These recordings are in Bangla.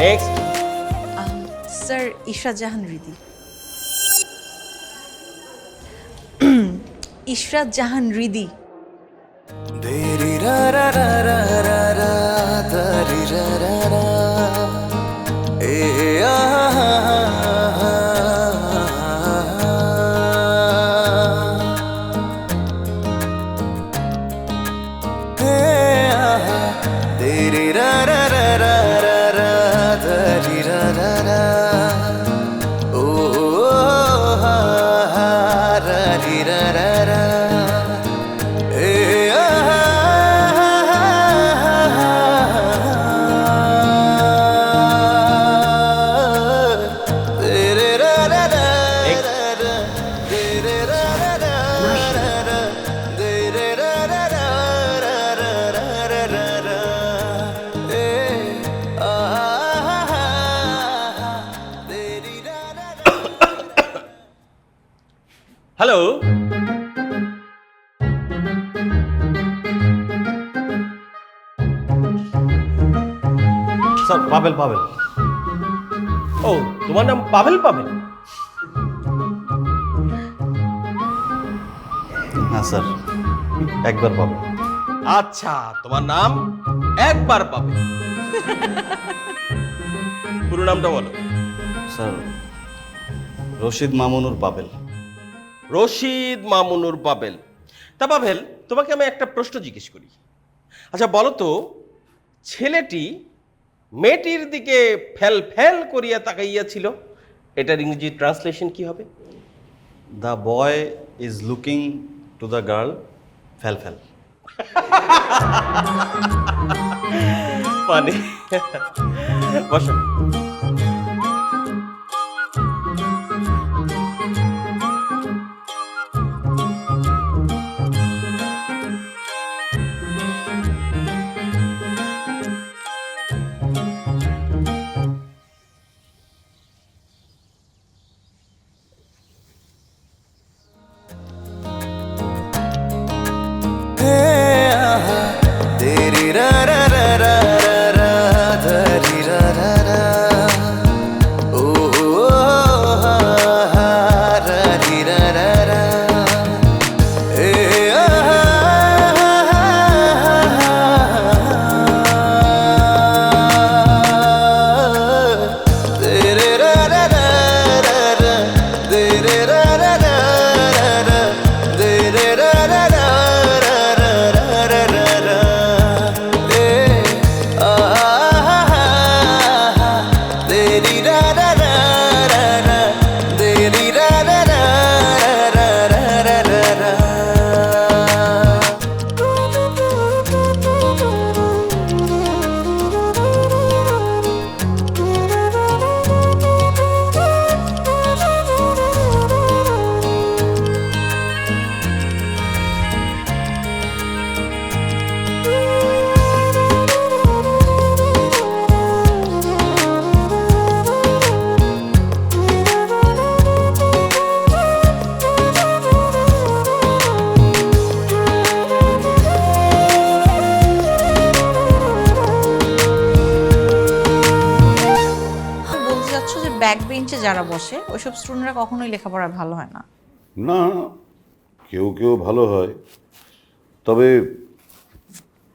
নেক্সট। স্যার ইশরাত জাহান হৃদি। ইশরাত জাহান হৃদি। দেরি রা রা রা রা রা রা দারি রা রা রা এ আ হা হা হা হে আ হা দেরি রা রা রা রা রা রা দারি রা রা রা ও হা হা রা রি রা রা রা হ্যালো, স্যার পাবেল পাবেল। ও তোমার নাম পাভেল? হ্যাঁ স্যার, একবার পাবেল। আচ্ছা, তোমার নাম একবার পাবে। পুরো নামটা বলো। স্যার রশিদ মামুনুর পাবেল। রশিদ মামুনুর পাবেল। তা পাবেল, তোমাকে আমি একটা প্রশ্ন জিজ্ঞেস করি। আচ্ছা বলো তো, ছেলেটি মেয়েটির দিকে ফেল ফেল করিয়া তাকাইয়াছিল, এটার ইংরেজি ট্রান্সলেশন কি হবে? The boy is looking to the girl fail fail. মানে বসো। तेरी रा रा रा रा रा रा धरी रा रा रा ओ हा हा रा री रा रा रा ए आ तेरे रा रा रा रा रा तेरे रा रा रा रा रा तेरे रा रा रा रा रा रा रा ए आ तेरी रा रा रा रा रा तेरी रा रा रा रा रा रा रा বলতে চাচ্ছ যে ব্যাক বেঞ্চে যারা বসে ওইসব স্টুডেন্টরা কখনোই লেখাপড়ায় ভালো হয় না? না, কেউ কেউ ভালো হয়, তবে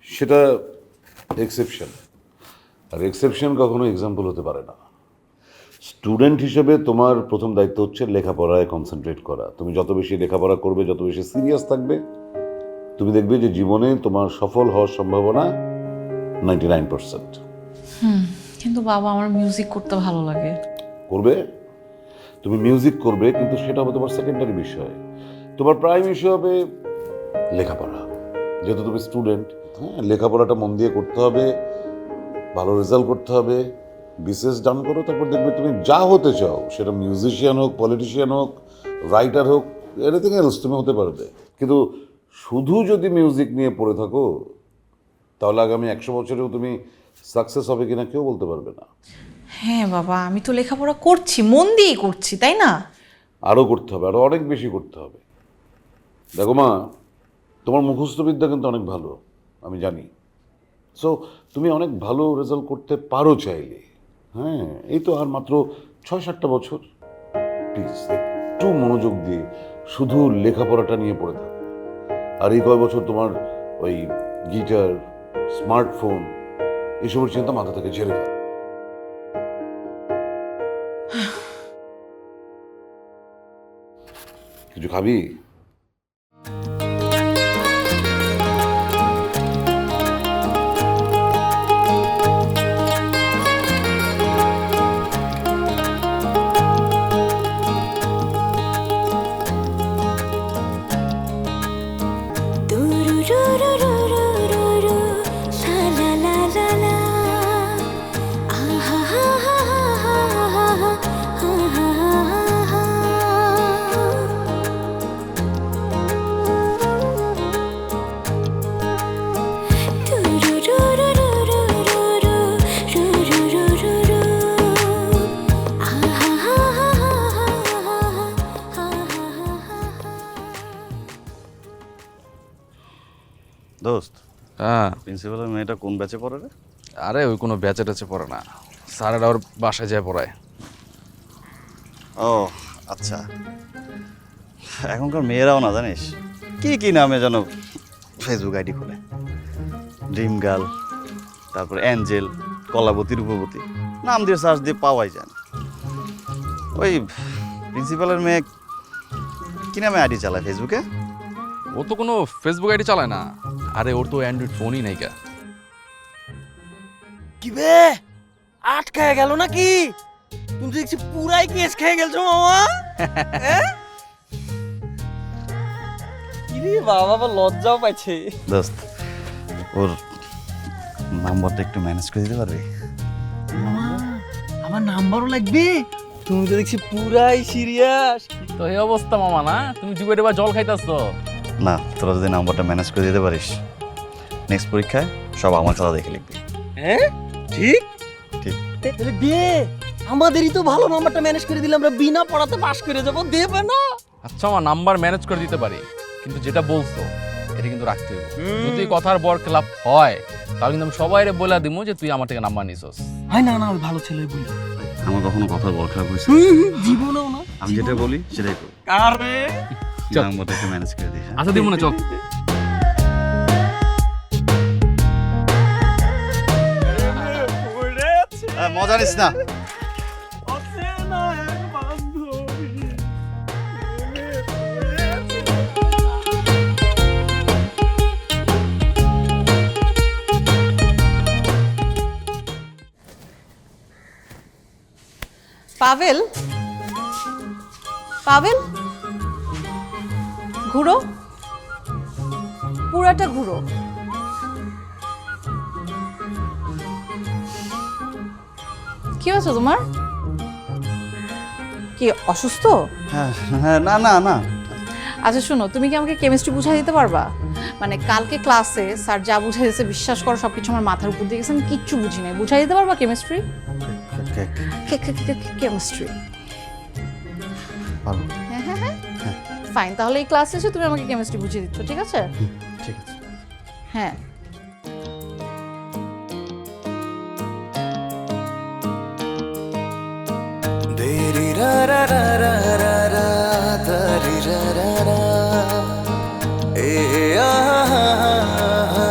সেটা এক্সেপশন, আর এক্সেপশন কখনো এক্সাম্পল হতে পারে না। স্টুডেন্ট হিসেবে তোমার প্রথম দায়িত্ব হচ্ছে লেখাপড়ায় কনসেন্ট্রেট করা। তুমি যত বেশি লেখাপড়া করবে, যত বেশি সিরিয়াস থাকবে, তুমি দেখবে যে জীবনে তোমার সফল হওয়ার সম্ভাবনা 99%। কিন্তু বাবা, আমার মিউজিক করতে ভালো লাগে। করবে, তুমি মিউজিক করবে, কিন্তু সেটা হবে তোমার সেকেন্ডারি বিষয়। তোমার প্রাইম ইস্যু হবে লেখাপড়া। যেহেতু তুমি স্টুডেন্ট, হ্যাঁ, লেখাপড়াটা মন দিয়ে করতে হবে, ভালো রেজাল্ট করতে হবে, বিসিএস ডান করো, তারপর দেখবে তুমি যা হতে চাও, সেটা মিউজিশিয়ান হোক, পলিটিশিয়ান হোক, রাইটার হোক, এনিথিং এলস তুমি হতে পারবে। কিন্তু শুধু যদি মিউজিক নিয়ে পড়ে থাকো, তাহলে আগামী 100 বছরেও তুমি সাকসেস হবে কিনা কেউ বলতে পারবে না। হ্যাঁ বাবা, আমি তো লেখাপড়া করছি, মন দিয়ে করছি, তাই না? আরও করতে হবে, আরও অনেক বেশি করতে হবে। দেখো মা, তোমার মুখস্থ বিদ্যা কিন্তু অনেক ভালো, আমি জানি। সো তুমি অনেক ভালো রেজাল্ট করতে পারো চাইলে, হ্যাঁ, এই তো আর মাত্র 6-7টা বছর। প্লিজ একটু মনোযোগ দিয়ে শুধু লেখাপড়াটা নিয়ে পড়ে থাকো। আর এই কয় বছর তোমার ওই গিটার, স্মার্টফোন এসবের চিন্তা মাথা থেকে ঝেড়ে ফেলো। কিছু খাবি? দোস্ত, হ্যাঁ, প্রিন্সিপালের মেয়েটা কোন ব্যাচে পড়ে রে? আরে ওই কোনো ব্যাচে ট্যাচে পড়ে না, স্যারেরা ওর বাসায় যায় পড়ায়। ও আচ্ছা, এখনকার মেয়েরাও না জানিস কি কি নামে যেন ফেসবুক আইডি খোলে। ড্রিম গার্ল, তারপর অ্যাঞ্জেল, কলাবতী, রূপবতী, নাম দিয়ে সার্চ দিয়ে পাওয়াই যায় না। ওই প্রিন্সিপালের মেয়ে কি নামে আইডি চালায় ফেসবুকে? ও তো কোনো ফেসবুক আইডি চালায় না, আরে ওর তো অ্যান্ড্রয়েড ফোনই নাই কা। কি বে আটকায় গেল নাকি? তুমি তো দেখছি পুরাই কেস খেয়ে গেলছো মামা। কিরে বাবা, আবার লজ্জাও পাইছে। দোস্ত, ওর নাম্বারটা একটু ম্যানেজ করে দিতে পারবি? আমার নাম্বারও লাগবে? তুমি তো দেখছি পুরাই সিরিয়াস। তো এই অবস্থা মামা, না তুমি যুগে এবার জল খাইতাছ। না, তোরা যদি নাম্বারটা ম্যানেজ করে দিতে পারিস, নেক্সট পরীক্ষায় সব আমার খাতা দেখে লিখবি। হ্যাঁ ঠিক ঠিক। তাহলে দে, আমাদেরই তো ভালো নাম্বারটা ম্যানেজ করে দিলে আমরা বিনা পড়াতে পাস করে যাবো। দেবে না? আচ্ছা আমার নাম্বার ম্যানেজ করে দিতে পারি, কিন্তু যেটা বলছো এটা কিন্তু রাখতে হবে। যদি কথার বর খেলাপ হয় তাহলে কিন্তু আমি সবাইরে বলে দিব যে তুই আমার থেকে নাম্বার নিছস। হয় না, না ওই ভালো ছেলে বলি। আমার কখনো কথার বল খারাপ হয়েছে? জীবনেও না। আমি যেটা বলি সেটাই করি। আরে নাম্বারটা একটু ম্যানেজ করে দিস। আচ্ছা দিব না, চল। মজা নিস না। পাভেল, পাভেল, ঘুরো, পুরাটা ঘুরো। কি হয়েছে তোমার? কি অসুস্থ? হ্যাঁ হ্যাঁ, না না না। আচ্ছা শোনো, তুমি কি আমাকে কেমিস্ট্রি বুঝাই দিতে পারবা? মানে কালকে ক্লাসে স্যার যা বুঝাই দিয়েছে, বিশ্বাস করো সবকিছু আমার মাথার উপর দিয়ে গেছে, আমি কিচ্ছু বুঝি নাই। বুঝাই দিতে পারবা কেমিস্ট্রি? কেমিস্ট্রি ভালো। হ্যাঁ হ্যাঁ হ্যাঁ, ফাইন। তাহলে এই ক্লাসে এসে তুমি আমাকে কেমিস্ট্রি বুঝিয়ে দিচ্ছ, ঠিক আছে? ঠিক আছে। হ্যাঁ। দেরি রা রা রা রা রা রা দারি রা রা রা এ আ হা হা হা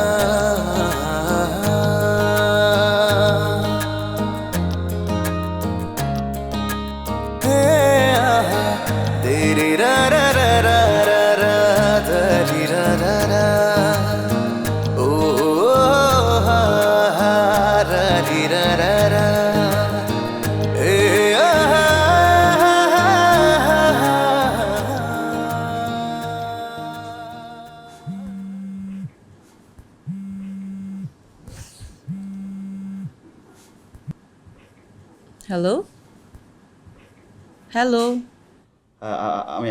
হে আ হা দেরি রা রা রা রা রা রা দারি রা রা রা ও হা হা রা রি রা রা রা এ আ হা হ্যালো, হ্যালো। আমি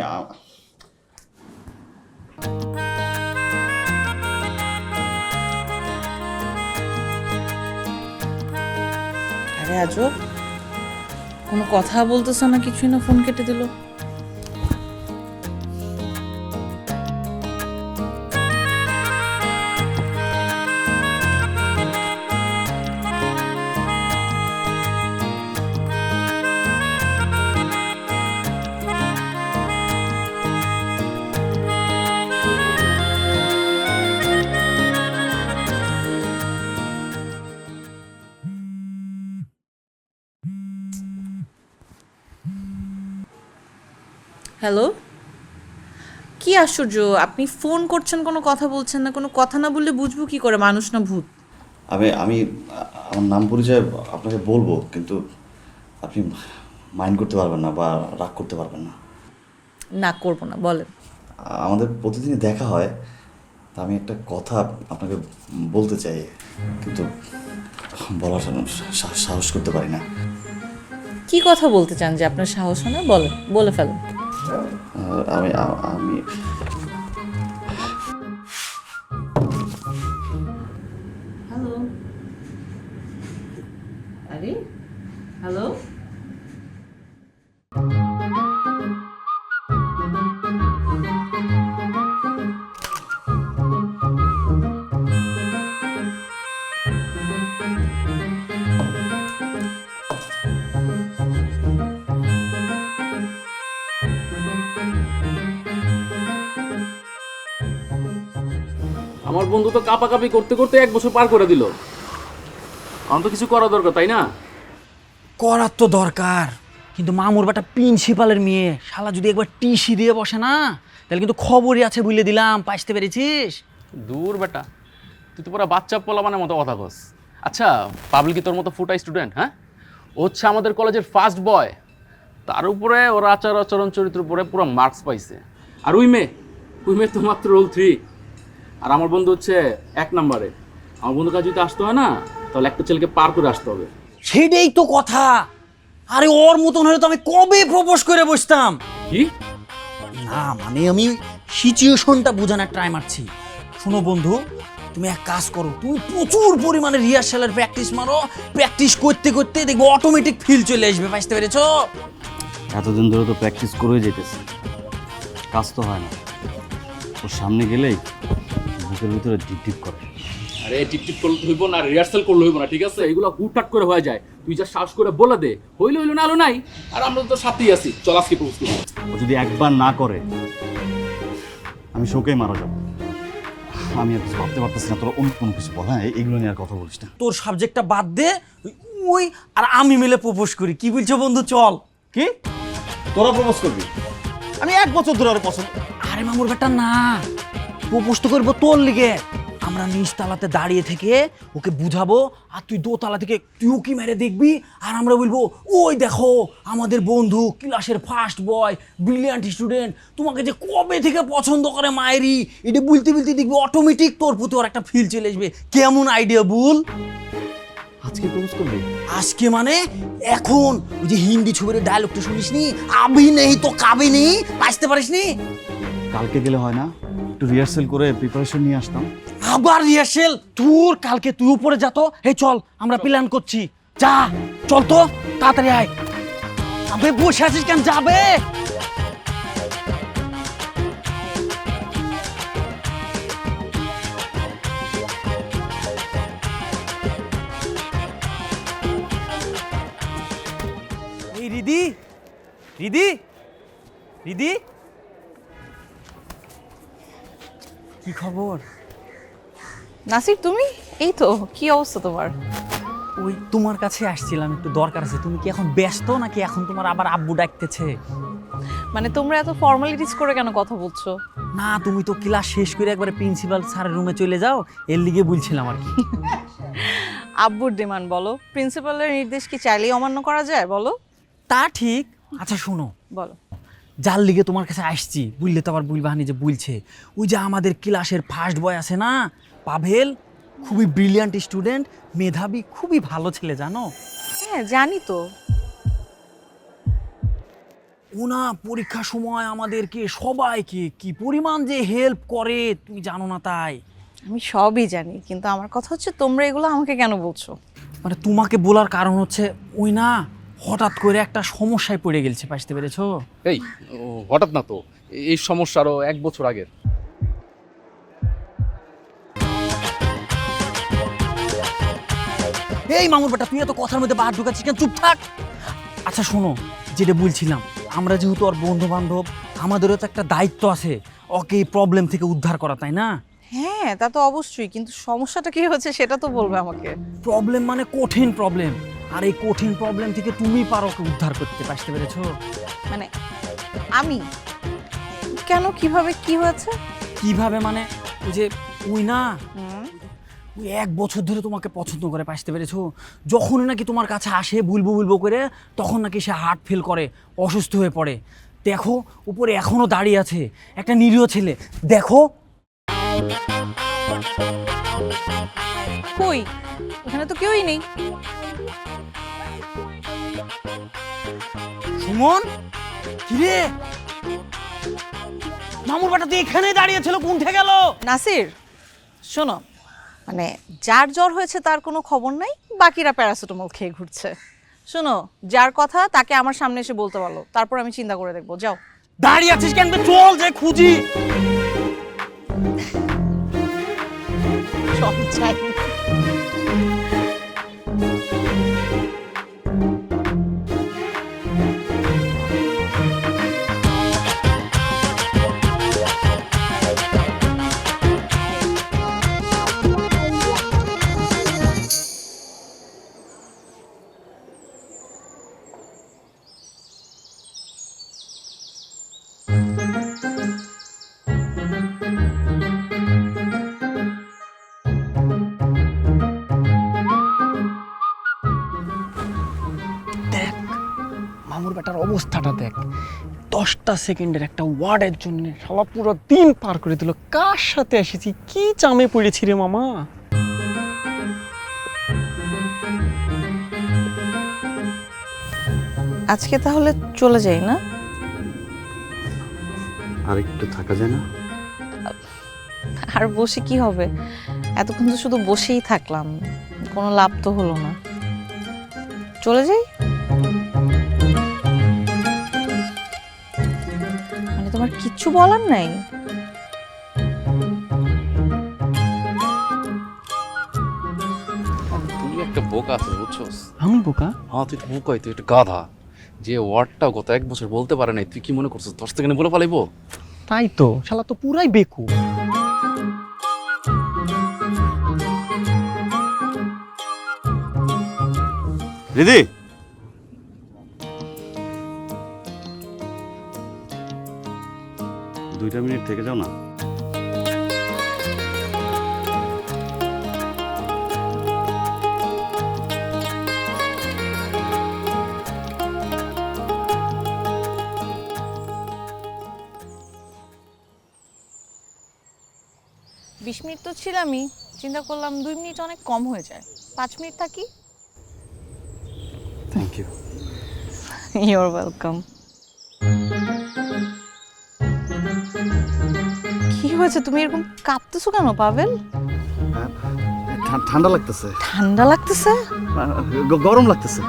আরে আজব, কোনো কথা বলতেছ না, কিছুই না, ফোন কেটে দিল। হ্যালো, কি আশ্চর্য, আপনি ফোন করছেন কোনো কথা বলছেন না, কোনো কথা না বললে বুঝবো কি করে মানুষ না ভূত? আমি আমার নাম পরিচয় আপনাকে বলবো, কিন্তু আপনি মাইন্ড করতে পারবেন না বা রাগ করতে পারবেন না। না, করবো না, বলেন। আমাদের প্রতিদিনই দেখা হয়, তা আমি একটা কথা আপনাকে বলতে চাই, কিন্তু বলার সাহস করতে পারি না। কি কথা বলতে চান যে আপনার সাহস হয় না? বলেন, বলে ফেলেন। আমি আমি হ্যালো, আরে হ্যালো, আমার বন্ধু তো কাপাকাপি করতে করতে 1 বছর পার করে দিল। আমার তো কিছু করা দরকার, তাই না? করার তো দরকার, কিন্তু মামুর বেটা প্রিন্সিপালের মেয়ে, শালা যদি একবার টিসি দিয়ে বসে না, তাহলে কিন্তু খবরই আছে বুঝলে দিলাম, পাইতে পেরেছিস? দূর বেটা, তুই তো পুরো বাচ্চা পোলাপানের মতো কথা কস। আচ্ছা, পাবলিক কি তোর মতো ফুটা স্টুডেন্ট? হ্যাঁ, ও হচ্ছে আমাদের কলেজের ফার্স্ট বয়, তার উপরে ওর আচার আচরণ চরিত্র উপরে পুরো মার্কস পাইছে। আর ওই মেয়ে তো মাত্র রোল 3, আর আমার বন্ধু হচ্ছে 1 নম্বরে। আমার বন্ধুর কাছে যদি আসতে হয় না, তাহলে একটা ছেলেকে পার করে আসতে হবে। সেটাই তো কথা। আরে ওর মতন হলে তো আমি কবে প্রপোজ করে বসতাম। কি? না মানে আমি সিচুয়েশনটা বোঝানোর ট্রাই মারছি। শোনো বন্ধু, তুমি এক কাজ করো, তুমি প্রচুর পরিমাণে রিহার্সালের প্র্যাকটিস মারো, প্র্যাকটিস করতে করতে দেখবো অটোমেটিক ফিল চলে আসবে, বুঝতে পেরেছো? এতদিন ধরে তো প্র্যাকটিস করেই যেতেছি, কাজ তো হয় না। ওর সামনে গেলেই বুকের ভিতরে ডিপ ডিপ করে। আরে টিপটিপ করলে হইব না, রিহার্সাল করলে হইব না, ঠিক আছে? এগুলো হুটহাট করে হয়ে যায়। তুই যা সাহস করে বলে দে, হইলো হইলো না হলো নাই। আর আমরা তো সাথেই আছি, চল আজকে প্রপোজ করি। ও যদি একবার না করে আমি শোকেই মারা যাবো। আমি আর কিছু ভাবতে পারতেছি না, তোরা অন্য কোনো কিছু বল। হ্যাঁ, এইগুলো নিয়ে আর কথা বলিস না। তোর সাবজেক্টটা বাদ দে, ওই আর আমি মিলে প্রপোজ করি, কি বলছো বন্ধু? চল। কি তোরা প্রপোজ করবি? আমি 1 বছর ধরে আরে পছন্দ। আরে মামুর বেটা না, প্রপোজ তো করবো তোর লিগে। আমরা নিচ তালাতে দাঁড়িয়ে থেকে ওকে বুঝাবো, আর তুই দোতলা থেকে তুই কি মেরে দেখবি, আর আমরা বলবো ওই দেখো আমাদের বন্ধু ক্লাসের ফার্স্ট বয়, ব্রিলিয়ান্ট স্টুডেন্ট, তোমাকে যে কবে থেকে পছন্দ করে মায়েরি, এটা বলতে বলতে দেখবি অটোমেটিক তোর প্রতি ওর একটা ফিল চলে আসবে। কেমন আইডিয়া বল? আজকে প্রপোজ করবি? আজকে মানে এখন। ওই যে হিন্দি ছবির ডায়লগটা শুনিসনি, আবি নেই তো কাবি নেই, বুঝতে পারিসনি? কালকে গেলে হয় না? একটু রিহার্সাল করে প্রিপারেশন নিয়ে আসতাম। আবার রিহার্সেল? তোর কালকে তুই উপরে যা তো। এই চল, আমরা প্ল্যান করছি। যা, চল তো, তাড়াতাড়ি আয়। আবে বসে আছিস কেন? যাবে। এই রিদি, রিদি, রিদি, কি খবর? নাসির, তুমি? এই তো, কি অবস্থা তোমার? ওই তোমার কাছে আসছিলাম, একটু দরকার আছে। তুমি কি এখন ব্যস্ত নাকি এখন তোমার আবার আব্বু ডাকতেছে? মানে তোমরা এত ফর্মালিটিস করে কেন কথা বলছো? না, তুমি তো ক্লাস শেষ করে একবারে প্রিন্সিপাল স্যারের রুমে চলে যাও, এর লিগে বলছিলাম আর কি। আব্বুর ডিমান্ড বলো, প্রিন্সিপালের নির্দেশ কি চাইলেই অমান্য করা যায় বলো? তা ঠিক। আচ্ছা শোনো, বলো। যার লিগে তোমার কাছে আসছি, বুঝলে তো আবার বুলবাহানি যে বলছে, ওই যে আমাদের ক্লাসের ফার্স্ট বয় আছে না, পাভেল, খুবই ব্রিলিয়ান্ট স্টুডেন্ট, মেধাবী, খুবই ভালো ছেলে, জানো? হ্যাঁ জানি তো। ও না পরীক্ষার সময় আমাদেরকে সবাইকে কি পরিমাণ যে হেল্প করে তুমি জানো না? তাই আমি সবই জানি, কিন্তু আমার কথা হচ্ছে তোমরা এগুলো আমাকে কেন বলছো? মানে তোমাকে বলার কারণ হচ্ছে ওই না হঠাৎ করে একটা সমস্যায় পড়ে গেছে, বুঝতে পেরেছো? এই হঠাৎ না তো, এই সমস্যা আরো 1 বছর আগের। এই মামুর বেটা, তুই এত কথার মধ্যে বাহার ঢুকাচ্ছিস কেন? চুপ থাক। আচ্ছা শোনো, যেটা বলছিলাম, আমরা যেহেতু ওর বন্ধু বান্ধব, আমাদেরও তো একটা দায়িত্ব আছে ওকে এই প্রবলেম থেকে উদ্ধার করা, তাই না? হ্যাঁ তা তো অবশ্যই, কিন্তু সমস্যাটা কি হচ্ছে সেটা তো বলবে আমাকে। প্রবলেম মানে কঠিন প্রবলেম, আর এই কঠিন প্রবলেম থেকে তুমি পারো ওকে উদ্ধার করতে, বুঝতে পেরেছো? মানে আমি কেন, কিভাবে, কি হয়েছে? কিভাবে মানে ওই যে ওই না ওই 1 বছর ধরে তোমাকে পছন্দ করে, পাইতে পেরেছো? যখন নাকি তোমার কাছে আসে বুলবো বুলবো করে, তখন নাকি সে হার্ট ফেল করে, অসুস্থ হয়ে পড়ে। দেখো উপরে এখনো দাঁড়িয়ে আছে একটা নিরীহ ছেলে, দেখো। কই, এখানে তো কেউই নেই। সুমন, কিরে মামুর বাটা তো এখানেই দাঁড়িয়ে ছিল, কোনঠে গেল? নাসির, শোনো, মানে যার জ্বর হয়েছে তার কোনো খবর নাই, বাকিরা প্যারাসিটামল খেয়ে ঘুরছে। শোনো, যার কথা তাকে আমার সামনে এসে বলতে বলো, তারপর আমি চিন্তা করে দেখবো। যাও। দাঁড়িয়ে আছিস কেন? চল যে খুঁজি। চল যাই। দেখ মামুর বেটার অবস্থাটা দেখ, 10টা সেকেন্ডের একটা ওয়ার্ডের জন্য শালা পুরো দিন পার করে দিল। কার সাথে এসেছি, কি চামে পড়েছি রে মামা। আজকে তাহলে চলে যাই না? আর একটু থাকা যায় না? আর বসে কি হবে, এতক্ষণ তো শুধু বসেই থাকলাম, কোনো লাভ তো হলো না। চলে যাই। মানে তোমার কিচ্ছু বলার নাই? তুই একটা বোকা আছে বুঝছস? আমি বোকা? হ্যাঁ তুই বোকাই, তুই একটা গাধা। যে ওয়ার্ডটা গত 1 বছর বলতে পারে নাই, তুই কি মনে করছিস 10 সেকেন্ডে বলে পালাইবো? তাই তো, শালা তো পুরাই বেকু। রিদি, 2টা মিনিট থেকে যাও না। বিশ মিনিট তো ছিলামই, চিন্তা করলাম 2 মিনিট অনেক কম হয়ে যায়, 5 মিনিট থাকি। Thank you. You're welcome. কি হয়েছে, তুমি এরকম কাঁপতেছো কেন পাভেল? ঠান্ডা লাগতেছে। ঠান্ডা লাগতেছে? গরম লাগতেছে।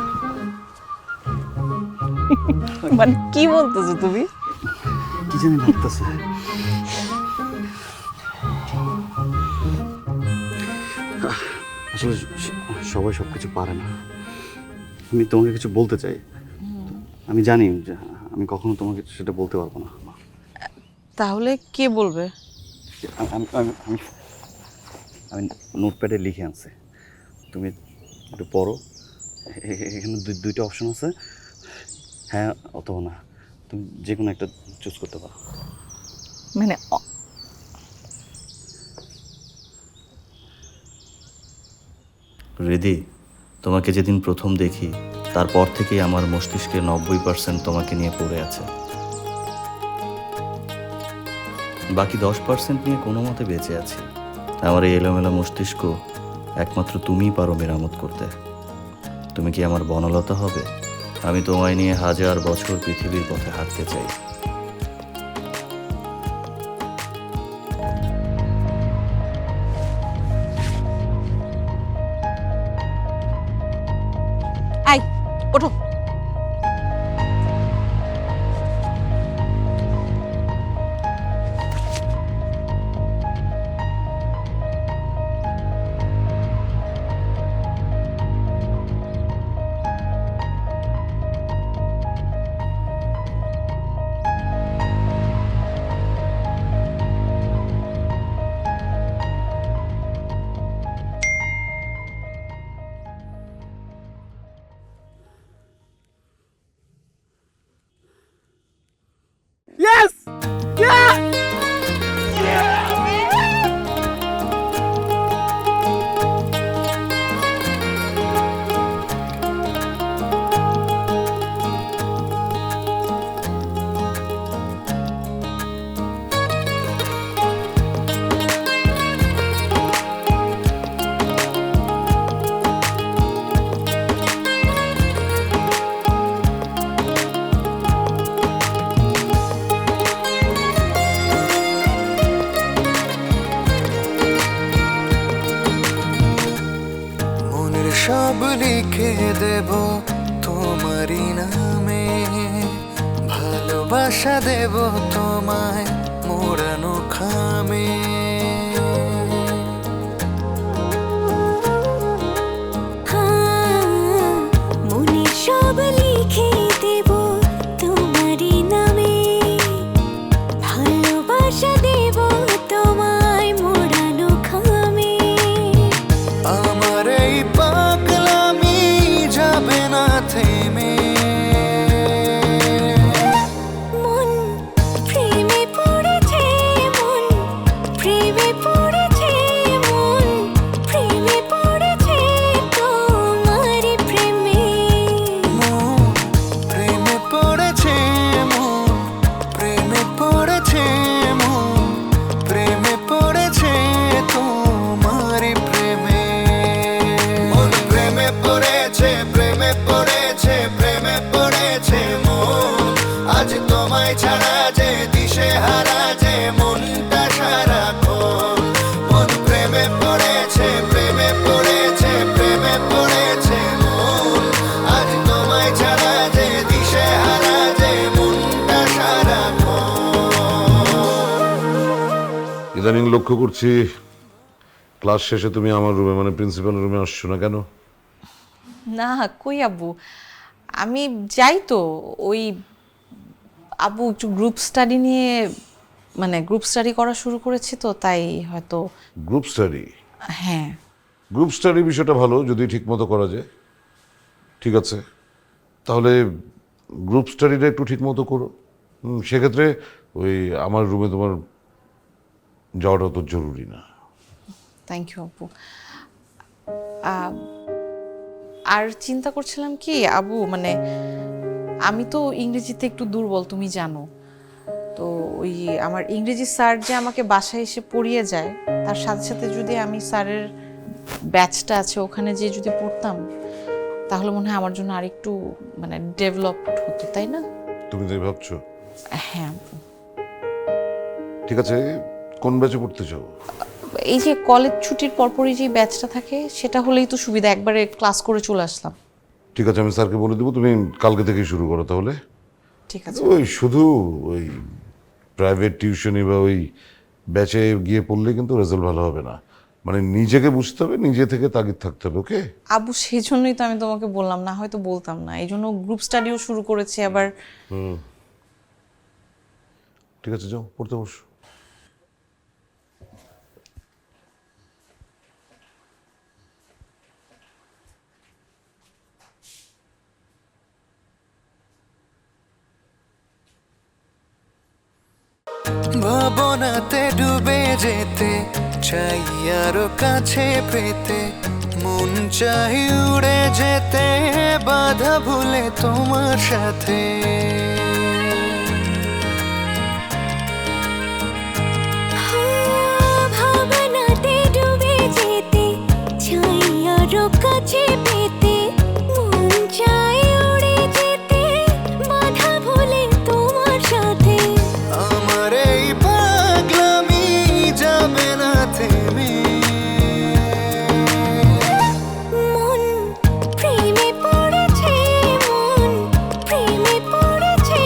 মানে কি বলতেছো তুমি? কি জানি লাগতেছে। আসলে সবাই সবকিছু পারে না। আমি তোমাকে কিছু বলতে চাই, আমি জানি যে আমি কখনো তোমাকে সেটা বলতে পারবো না। তাহলে কে বলবে? আমি আমি আমি আমি নোটপ্যাডে লিখে আনছি, তুমি একটু পড়ো। এখানে 2টা অপশন আছে, হ্যাঁ অথবা না, তুমি যে কোনো একটা চুজ করতে পারো। মানে রিদি, তোমাকে যেদিন প্রথম দেখি তারপর থেকেই আমার মস্তিষ্কে 90% তোমাকে নিয়ে পড়ে আছে, বাকি 10% নিয়ে কোনো মতে বেঁচে আছি। আমার এই এলোমেলো মস্তিষ্ক একমাত্র তুমিই পারো মেরামত করতে। তুমি কি আমার বনলতা হবে? আমি তোমায় নিয়ে 1000 বছর পৃথিবীর পথে হাঁটতে চাই। আই ওঠো। লিখে দেব তোমারই নামে, ভালোবাসা দেব তোমায় মোড়ানো খামে। মনে সব লিখে দেব তোমারই নামে, ভালোবাসা দেব তোমায় মোড়ানো খামে। আমার এই পাগলামি যাবে না থেমে, মন প্রেমে পড়েছে, মন প্রেমে পড়েছে, মন প্রেমে পড়েছে তোমার প্রেমে। মন প্রেমে পড়েছে, মন প্রেমে পড়েছে, মন প্রেমে পড়েছে তোমার প্রেমে। মন প্রেমে পড়েছে, প্রেমে পড়েছে, প্রেমে পড়েছে মন। আজ তোমায় ছাড়া যে দিশে হারা যে মনটা সারাক্ষণ। মন প্রেমে পড়েছে, প্রেমে পড়েছে, প্রেমে পড়েছে মন। আজ তোমায় ছাড়া যে দিশে হারা যে মনটা সারাক্ষণ। ইদানিং লক্ষ্য করছি ক্লাস শেষে তুমি আমার রুমে মানে প্রিন্সিপাল রুমে আসছো না কেন? না কই আব্বু, আমি যাই তো ওই আব্বু একটু গ্রুপ স্টাডি নিয়ে, মানে গ্রুপ স্টাডি করা শুরু করেছি তো তাই হয়তো। Group study? হ্যাঁ গ্রুপ স্টাডি বিষয়টা ভালো যদি ঠিক মতো করা যায়। ঠিক আছে, তাহলে গ্রুপ স্টাডিটা একটু ঠিক মতো করো। সেক্ষেত্রে ওই আমার রুমে তোমার যাওয়াটা তো জরুরি না। থ্যাংক ইউ আব্বু। আর চিন্তা করছিলাম কি আব্বু, মানে আমি তো ইংরেজিতে একটু দুর্বল তুমি জানো তো। ওই আমার ইংরেজি স্যার যে আমাকে বাসায় এসে পড়িয়ে যায়, তার সাথে সাথে যদি আমি স্যারের ব্যাচটা আছে ওখানে যে যদি পড়তাম, তাহলে মনে হয় আমার জন্য আরেকটু মানে ডেভেলপড হতো, তাই না? তুমি তাই ভাবছো? হ্যাঁ আব্বু। ঠিক আছে, কোন ব্যাচে পড়তে চাও? এই যে কলেজ ছুটির পরপরই যে ব্যাচটা থাকে সেটা হলেই তো সুবিধা, একবারে ক্লাস করে চলে আসলাম। ঠিক আছে, আমি স্যারকে বলে দেবো তুমি কালকে থেকেই শুরু করো তাহলে। ঠিক আছে। ওই শুধু ওই প্রাইভেট টিউশনি বা ওই ব্যাচে গিয়ে পড়লে কিন্তু রেজাল্ট ভালো হবে না। মানে নিজেকে বুঝতে হবে, নিজে থেকে তাগিদ থাকতে হবে। ওকে আব্বু সেই জন্যই তো আমি তোমাকে বললাম, না হয়তো বলতাম না। এই জন্য গ্রুপ স্টাডিও শুরু করেছি আবার। ঠিক আছে, যাও পড়তে বসো। ভাবনাতে ডুবে যেতে চাই আরো কাছে পেতে, মন চাই উড়ে যেতে বাধা ভুলে তোমার সাথে। ভাবনাতে ডুবে যেতে চাই আরো কাছে পেতে, মন চাই উড়ে যেতে বাধা ভুলে তোমার সাথে। আমার এই পাগলামি যাবে না থেমে, মন প্রেমে পড়েছে, মন প্রেমে পড়েছে,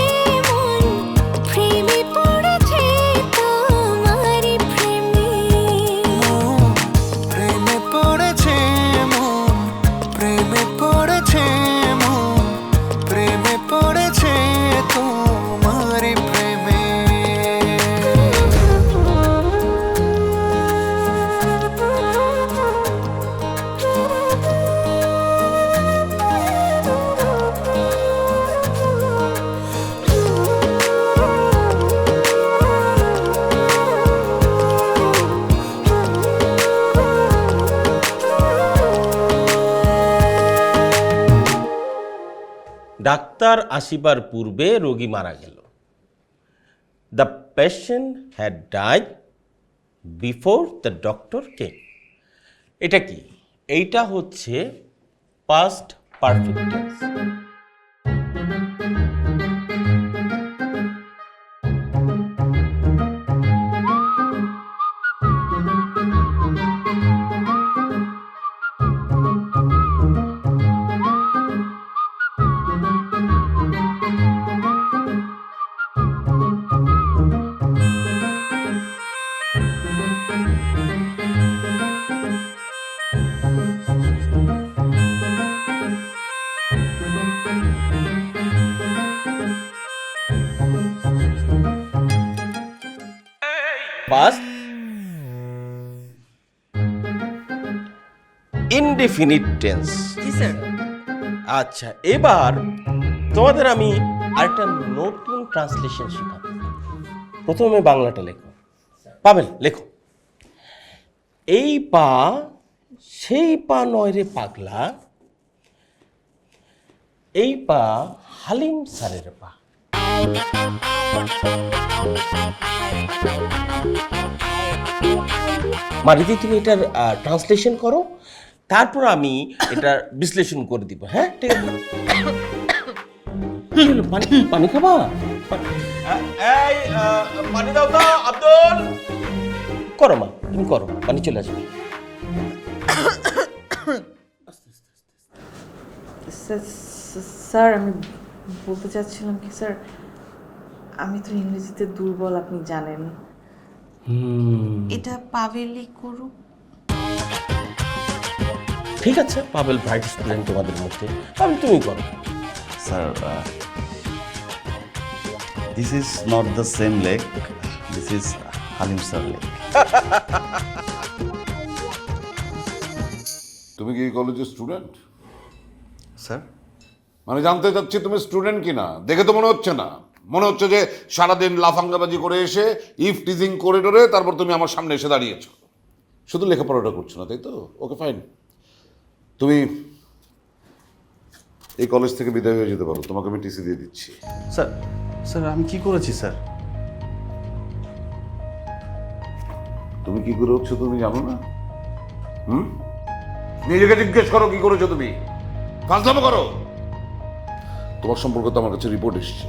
মন প্রেমে পড়েছে তোমার প্রেমে। মন প্রেমে পড়েছে, মন প্রেমে পড়েছে, মন প্রেমে পড়েছে তোমার প্রেমে। ডাক্তার আসিবার পূর্বে রোগী মারা গেল। The patient had died before the doctor came. এটা কি? এইটা হচ্ছে past perfect tense. Past indefinite tense. জি স্যার। আচ্ছা, এবার তোমাদের আমি আরেকটা নতুন ট্রান্সলেশন শেখাবো। প্রথমে বাংলাটা লেখো। পাবেল লেখো। এই পা সেই পা নয় রে পাগলা, এই পা হালিম স্যারের পা। মারিদি, তুমি এটার ট্রান্সলেশন করো, তারপর আমি এটা বিশ্লেষণ করে দিব। হ্যাঁ, ঠিক আছে। কি হলো, পানি পানি খাবা? এই পানি দাও তো আব্দুল। করো মা, তুমি করো, পানি চলে আসবে। স্যার আমি বলতে চাচ্ছিলাম কি স্যার, আমি তো ইংরেজিতে দুর্বল, আপনি জানেন। এটা পাভেলি করুক। ঠিক আছে, পাবেল ব্রাইট স্টুডেন্ট তোমাদের মধ্যে, পাবেল তুমি করো। Sir, this is not the same lake, this is Halim sir lake. তুমি কি এই কলেজের স্টুডেন্ট? স্যার, মানে জানতে চাচ্ছি তুমি স্টুডেন্ট কিনা, দেখে তো মনে হচ্ছে না। মনে হচ্ছে যে সারাদিন লাফাঙ্গাবাজি করে এসে ইফ টিজিং করিডোরে তারপর তুমি আমার সামনে এসে দাঁড়িয়েছো, শুধু লেখাপড়াটা করছো না, তাই তো? ওকে ফাইন, তুমি এই কলেজ থেকে বিদায় হয়ে যেতে পারো, তোমাকে আমি টিসি দিয়ে দিচ্ছি। স্যার, স্যার আমি কি করেছি স্যার? তুমি কি করে হচ্ছে তুমি জানো না? নিজেকে জিজ্ঞেস করো কি করেছো তুমি, ফাজলামো করো। তোমার সম্পর্কে তো আমার কাছে রিপোর্ট এসছে।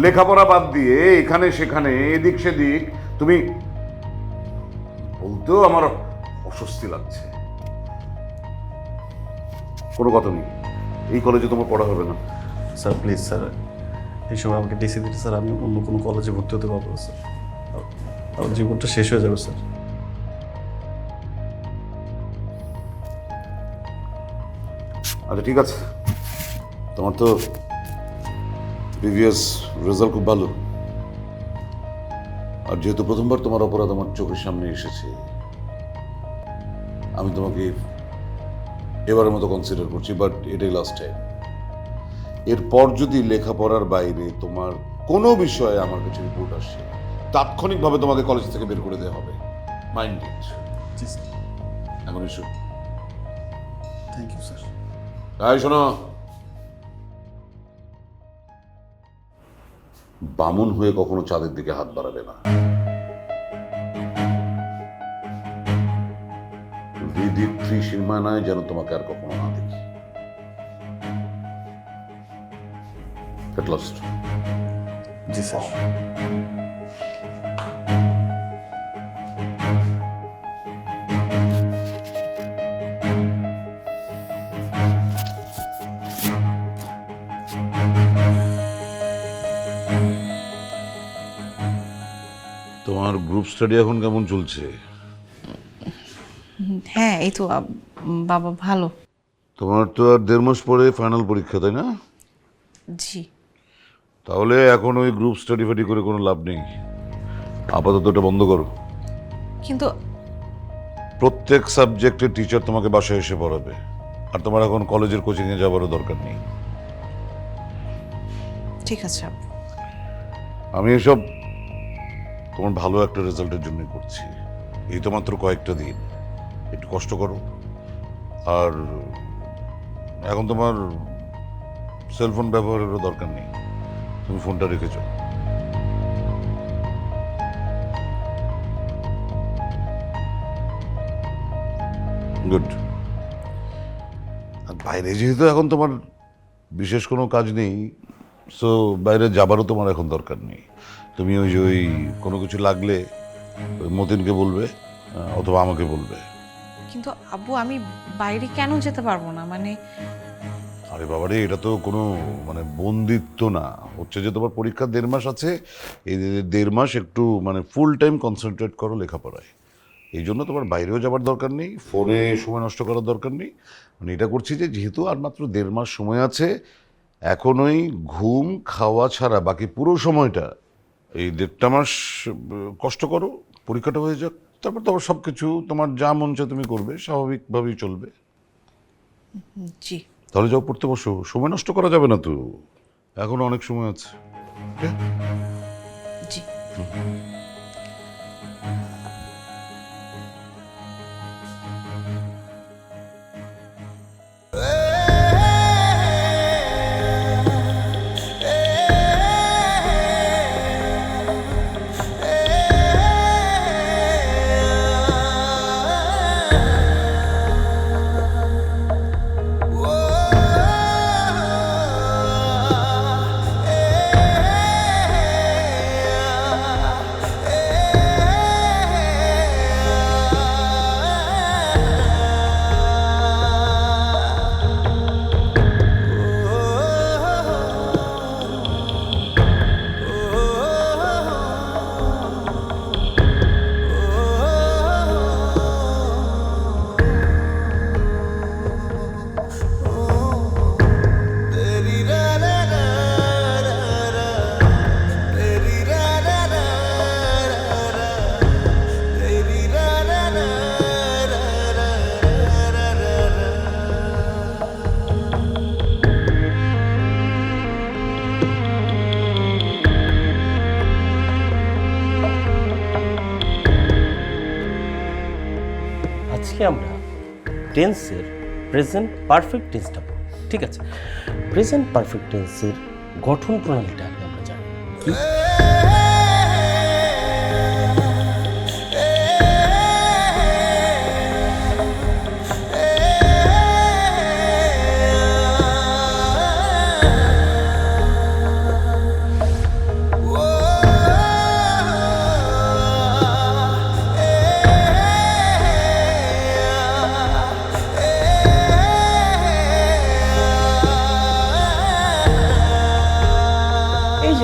লেখাপড়া বাদ দিয়ে এখানে সেখানে এদিক সেদিক তুমি বলতেও আমার অস্বস্তি লাগছে। কোনো কথা নেই, এই কলেজে তোমার পড়া হবে না। স্যার প্লিজ স্যার, এই সময় আমাকে টিসি দিতে স্যার, আমি অন্য কোনো কলেজে ভর্তি হতে পারবো না স্যার, আমার জীবনটা শেষ হয়ে যাবে স্যার। আচ্ছা ঠিক আছে, তোমার তো প্রিভিয়াস রেজাল্ট খুব ভালো, আর যেহেতু প্রথমবার তোমার অপরাধ আমার চোখের সামনে এসেছে, আমি তোমাকে এবারের মতো কনসিডার করছি, বাট এটাই লাস্ট টাইম। এরপর যদি লেখাপড়ার বাইরে তোমার কোনো বিষয়ে আমার কাছে রিপোর্ট আসে, তাৎক্ষণিকভাবে তোমাকে কলেজ থেকে বের করে দেওয়া হবে, মাইন্ড ইট। G sir. এখন এসো। Thank you sir. তাই শোনো, বামুন হয়ে কখনো চাঁদের দিকে হাত বাড়াবে না। বিদির সীমানায় যেন তোমাকে আর কখনো না দেখি। At last. G sir. তোমার গ্রুপ স্টাডি এখন কেমন চলছে? হ্যাঁ এই তো বাবা ভালো। তোমার তো আর 1.5 মাস পরে ফাইনাল পরীক্ষা, তাই না? জি। তাহলে এখন ওই গ্রুপ স্টাডি ফাডি করে কোনো লাভ নেই, আপাতত ওটা বন্ধ করো। কিন্তু প্রত্যেক সাবজেক্টের টিচার তোমাকে বাসায় এসে পড়াবে, আর তোমার এখন কলেজের কোচিংয়ে যাবারও দরকার নেই। ঠিক আছে। আমি এসব তোমার ভালো একটা রেজাল্টের জন্য করছি। এই তো মাত্র কয়েকটা দিন, একটু কষ্ট করো। আর এখন তোমার সেলফোন ব্যবহারেরও দরকার নেই, তুমি ফোনটা রেখেছো। গুড। আর বাইরে যেহেতু এখন তোমার বিশেষ কোনো কাজ নেই, সো বাইরে যাবারও তোমার এখন দরকার নেই। তুমি ওই যে ওই কোনো কিছু লাগলে ওই মতিনকে বলবে, অথবা আমাকে বলবে। কিন্তু আব্বু আমি বাইরে কেন যেতে পারবো না? মানে আরে বাবারে, এটা তো কোনো মানে বন্দিত্ব না, হচ্ছে যে তোমার পরীক্ষা 1.5 মাস আছে, এই 1.5 মাস একটু মানে ফুল টাইম কনসেন্ট্রেট করো লেখাপড়ায়। এই জন্য তোমার বাইরেও যাবার দরকার নেই, ফোনে সময় নষ্ট করার দরকার নেই। মানে এটা করছি যে যেহেতু আর মাত্র 1.5 মাস সময় আছে, এখন ওই ঘুম খাওয়া ছাড়া বাকি পুরো সময়টা এই 1.5 মাস কষ্ট করো, পরীক্ষাটা হয়ে যাক, তারপর তো আবার সব কিছু তোমার যা মন চায় তুমি করবে, স্বাভাবিকভাবেই চলবে। জি। তাহলে যাও পড়তে বসো, সময় নষ্ট করা যাবে না তো, এখনো অনেক সময় আছে। ওকে? জি। আজকে আমরা টেন্সের প্রেজেন্ট পারফেক্ট টেন্সটা পড়ব। ঠিক আছে, প্রেজেন্ট পারফেক্ট টেন্সের গঠন প্রণালীটা আগে আমরা জানি। কি?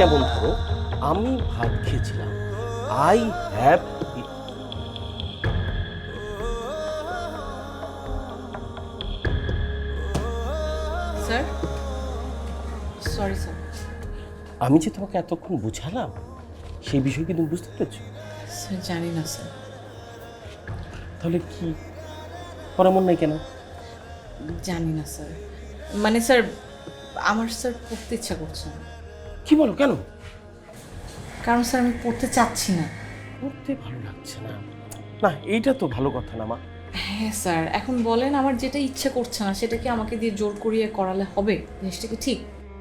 যেমন ধরো, আমি ভাত খেয়েছিলাম, I have. Sir, sorry sir. আমি যে তোমাকে এতক্ষণ বুঝালাম সেই বিষয় কি তুমি বুঝতে পেরেছো? স্যার জানি না স্যার। তাহলে কি পড়ার মন নাই কেন? জানি না স্যার, মানে স্যার আমার স্যার পড়তে ইচ্ছা করছে না। কি বলো, কেন? কারণ স্যার আমি পড়তে চাচ্ছি না। পড়তে ভালো লাগছে না? না, এইটা তো ভালো কথা না মা। হ্যাঁ স্যার, এখন বলেন আমার যেটা ইচ্ছে করছে না সেটা কি আমাকে দিয়ে জোর করিয়ে করালে হবে? জিনিসটা কি ঠিক?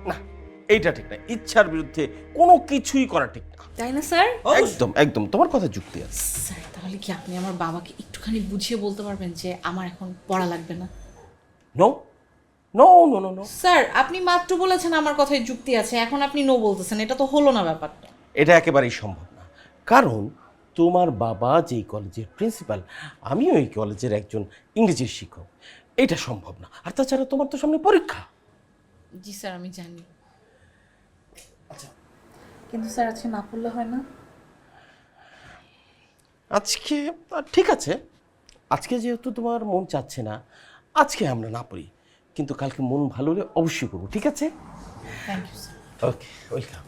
না, এইটা ঠিক না। ইচ্ছার বিরুদ্ধে কোনো কিছুই করা ঠিক না। তাই না স্যার? একদম একদম, তোমার কথা যুক্তি আছে। স্যার তাহলে কি আপনি আমার বাবাকে একটুখানি বুঝিয়ে বলতে পারবেন যে আমার এখন পড়া লাগবে না? No no no no no, sir আপনি মাত্র বলেছেন আমার কথায় যুক্তি আছে, এখন আপনি নো বলতেছেন, এটা তো হলো না ব্যাপারটা। এটা একেবারেই সম্ভব না। কারণ তোমার বাবা যেই কলেজের প্রিন্সিপাল, আমিও এই কলেজের একজন ইংরেজির শিক্ষক, এটা সম্ভব না। আর তাছাড়া তোমার তো সামনে পরীক্ষা। জি স্যার আমি জানি, কিন্তু স্যার আজকে না পড়লে হয় না? আজকে ঠিক আছে, আজকে যেহেতু তোমার মন চাচ্ছে না, আজকে আমরা না পড়ি, কিন্তু কালকে মন ভালো হলে অবশ্যই করবো। ঠিক আছে? Thank you sir. Okay, welcome.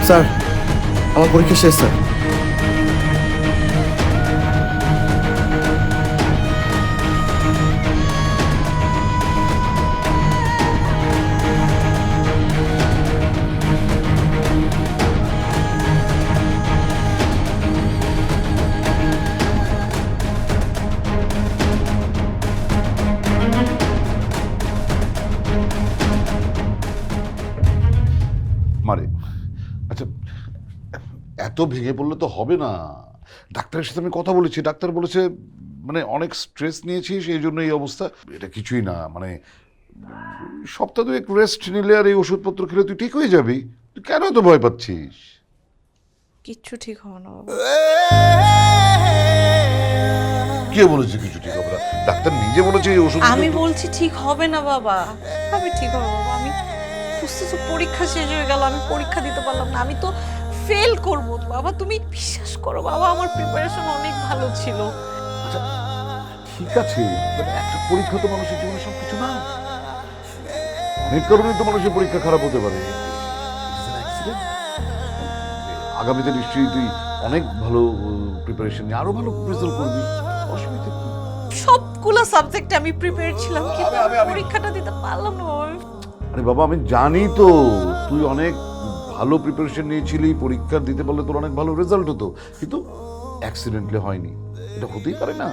Sir আমার পরীক্ষা শেষ স্যার। মারে আচ্ছা, এত ভেঙে পড়লে তো হবে না। ডাক্তারের সাথে আমি কথা বলেছি, ডাক্তার বলেছে মানে অনেক স্ট্রেস নিয়েছিস এই জন্য এই অবস্থা। এটা কিছুই না, মানে সপ্তাহ দুয়েক রেস্ট নিলে আর এই ওষুধপত্র খেলে তুই ঠিক হয়ে যাবি। তুই কেন এত ভয় পাচ্ছিস? কিচ্ছু ঠিক হবে না বাবা। কে বলেছে কিছু ঠিক হবে না? ডাক্তার নিজে বলেছে এই ওষুধ। আমি বলছি ঠিক হবে না বাবা, আমি ঠিক হবে বাবা। আমি বুঝতেছো পরীক্ষা শেষ হয়ে গেল, আমি পরীক্ষা দিতে পারলাম না, আমি তো ফেল করব বাবা। তুমি বিশ্বাস করো বাবা, আমার প্রিপারেশন অনেক ভালো ছিল। আচ্ছা ঠিক আছে, মানে একটা পরীক্ষা তো মানুষের জীবনে সবকিছু না। অনেক কারণে তো মানুষের পরীক্ষা খারাপ হতে পারে। আগামীতে নিশ্চয়ই তুই অনেক ভালো প্রিপারেশন নিয়ে আরো ভালো রেজাল্ট করবি, অসুবিধা কি? সবগুলো সাবজেক্টে আমি প্রিপেয়ার ছিলাম, কিন্তু আমি পরীক্ষাটা দিতে পারলাম না বাবা। আরে বাবা আমি জানি তো তুই অনেক ভালো প্রিপারেশন নিয়েছিলি, পরীক্ষা দিতে পারলে তোর অনেক ভালো রেজাল্ট হতো, কিন্তু অ্যাক্সিডেন্টলি হয়নি। এটা হতেই পারে না।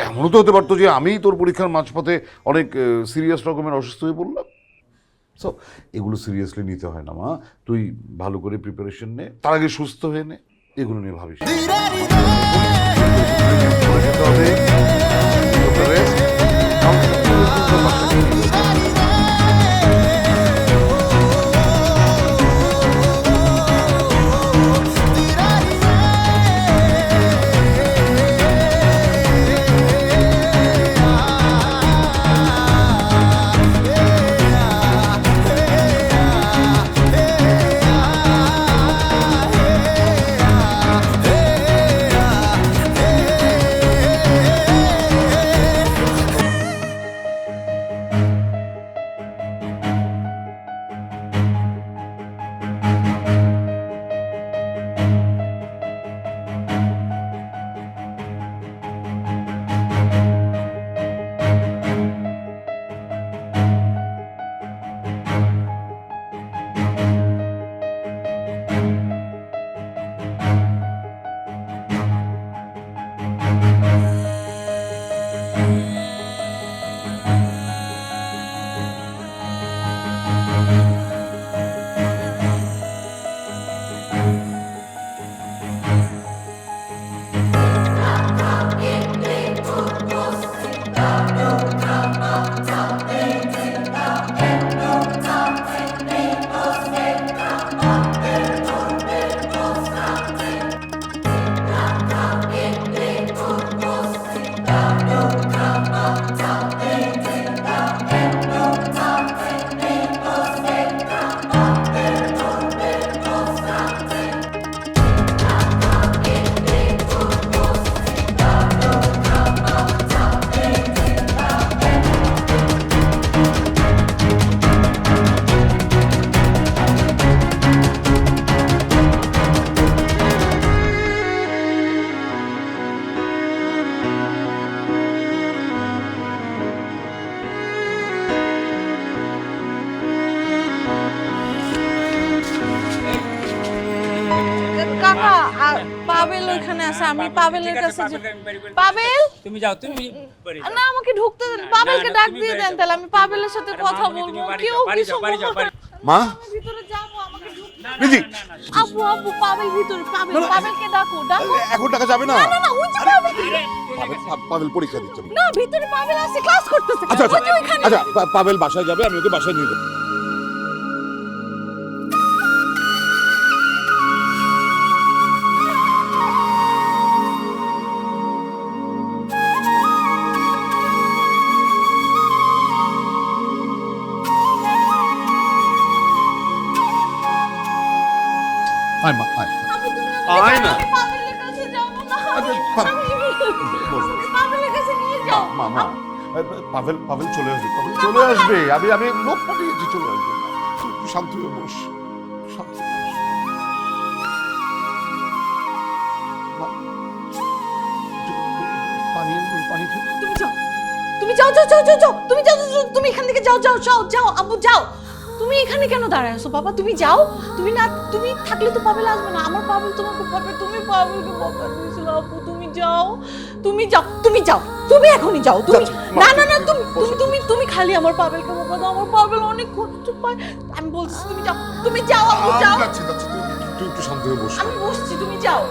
এমনও তো হতে পারতো যে আমি তোর পরীক্ষার মাঝপথে অনেক সিরিয়াস রকমের অসুস্থ হয়ে পড়লাম। সো এগুলো সিরিয়াসলি নিতে হয় না মা। তুই ভালো করে প্রিপারেশন নে, তার আগে সুস্থ হয়ে নে, এগুলো নিয়ে ভাবিস না। পড়ে যেতে হবে। কাকা পাবেল ওইখানে আছে, আমি পাবেলের কাছে পাবেল তুমি যাও, তুমি না আমাকে ঢুকতে দেন, পাবেলকে ডাক দিয়ে দেন, তাহলে আমি পাবেলের সাথে কথা বলবো। কেউ কিছু মা ভিতরে যাবো, আমাকে নিজি আব্বু আব্বু পাবেল ভিতরে, পাবেলকে ডাকো ডাকো। এখন টাকা যাবে না। না না ওই যে পাবেল, পাবেল পরীক্ষা দিচ্ছে। না ভিতরে পাবেল আছে, ক্লাস করতেছে। আচ্ছা আচ্ছা ওই যে ওইখানে। আচ্ছা পাবেল বাসায় যাবে, আমি ওকে বাসায় নিয়ে যাবো। আয় মা আয়। আয় না, পাবেলের কাছে যাবো না। পাবেলের কাছে নিয়ে যাও। মা মা পাবেল পাবেল চলে আসবে, পাবেল চলে আসবে। আমি লোক পাঠিয়েছি, চলে আসবে। তুই শান্ত হয়ে বস, শান্ত হয়ে বস। যাও যাও যাও যাও তুমি যাও যাও, তুমি এখান থেকে যাও যাও যাও যাও আব্বু যাও। তুমি এখানে কেন দাঁড়ায় আছো বাবা? তুমি যাও, তুমি না, তুমি থাকলে তো পাবেল আসবে না। আমার পাবেল তোমাকে পাবে, তুমি পাবেলকে বকা দিয়েছিল আব্বু। তুমি যাও, তুমি যাও, তুমি যাও, তুমি এখনই যাও। তুমি না না না, তুমি তুমি তুমি তুমি খালি আমার পাবেলকে বকা দাও। আমার পাবেল অনেক কষ্ট পায়। আমি বলছি তুমি যাও, তুমি যাও আব্বু যাও। তুই একটু শান্ত হয়ে বস। আমি বসছি, তুমি যাও।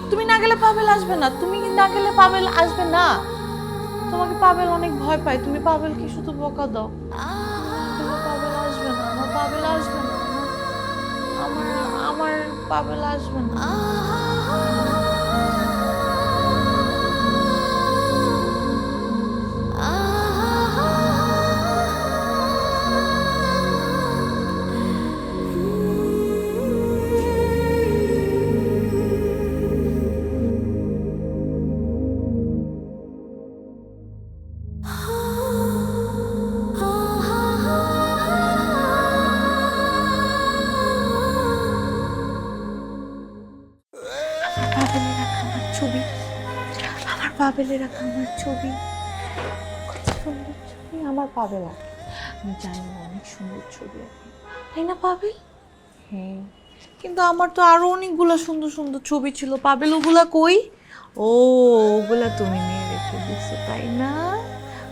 তুমি না গেলে পাবেল আসবে না, তুমি না গেলে পাবেল আসবে না। তোমাকে পাবেল অনেক ভয় পায়, তুমি পাবেলকে শুধু বকা দাও। আমার পাবেল আসবে না, আমার পাবেল আসবে না, আমার আমার পাবেল আসবে না। পাবেলে রাখা আমার ছবি, আমার পাবেলে রাখা আমার ছবি, কত সুন্দর ছবি আমার পাবেল আঁকে। আমি জানি না অনেক সুন্দর ছবি আঁকে, তাই না পাবেল? হ্যাঁ, কিন্তু আমার তো আরো অনেকগুলো সুন্দর সুন্দর ছবি ছিল। পাবেল ওগুলা কই? ও, ওগুলা তুমি নিয়ে রেখে দিচ্ছো তাই না?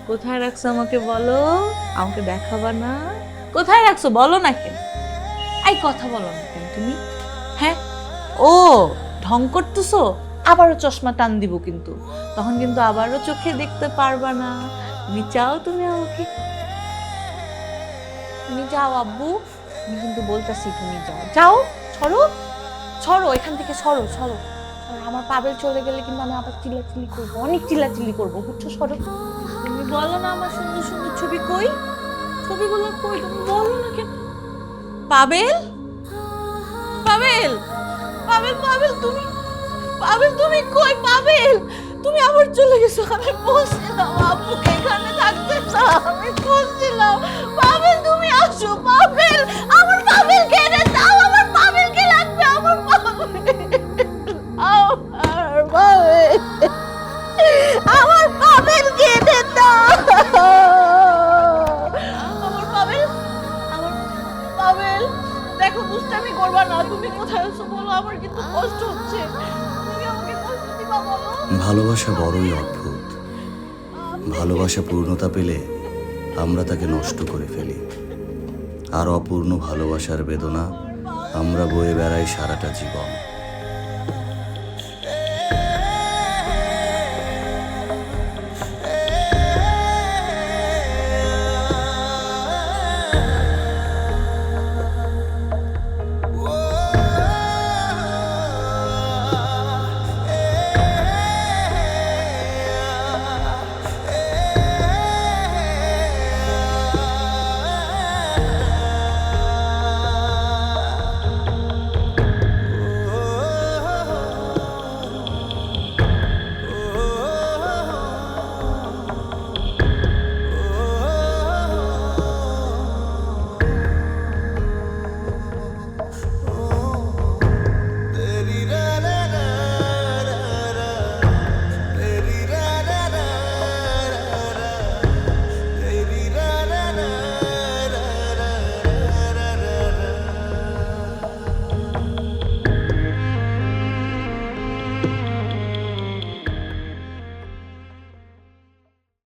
কোথায় রাখছো আমাকে বলো, আমাকে দেখাবা না? কোথায় রাখছো বলো না কেন? এই কথা বলো না কেন তুমি? হ্যাঁ, ও ঢং করতেছো? আবারও চশমা টান দিব কিন্তু, তখন কিন্তু আবারও চোখে দেখতে পারবা না। তুমি চাও তুমি আমাকে, তুমি যাও আব্বু, আমি কিন্তু বলতেছি তুমি যাও যাও। ছড়ো ছড়ো, এখান থেকে ছড়ো ছড়ো ছড়ো। আমার পাবেল চলে গেলে কিন্তু আমি আবার চিল্লাচিল্লি করবো, অনেক চিল্লাচিল্লি করবো, বুঝছো? ছড়ো। তুমি বলো না আমার সুন্দর সুন্দর ছবি কই, ছবিগুলো কই, তুমি বলো না কেন? পাবেল, পাবেল, পাবেল, পাবেল তুমি, পাবেল তুমি কই? পাবেল তুমি আবার চলে গেছো। আমি বলছিলাম আব্বুকে এখানে থাকতে চাও, আমি বলছিলাম পাবেল তুমি আসো। পাবেল, আমার পাবেল কেড়ে দাও, আমার পাবেল কে লাগবে, আমার পাবেল, আমার পাবেল, আমার পাবেল কেড়ে দাও, আমার পাবেল, আমার পাবেল। দেখো দুষ্টামি করবা না, তুমি কোথায় আছো বলো, আমার কিন্তু কষ্ট হচ্ছে, তুমি আমাকে কষ্ট দিবা বলো। ভালোবাসা বড়ই অদ্ভুত। ভালোবাসা পূর্ণতা পেলে আমরা তাকে নষ্ট করে ফেলি, আর অপূর্ণ ভালোবাসার বেদনা আমরা বয়ে বেড়াই সারাটা জীবন।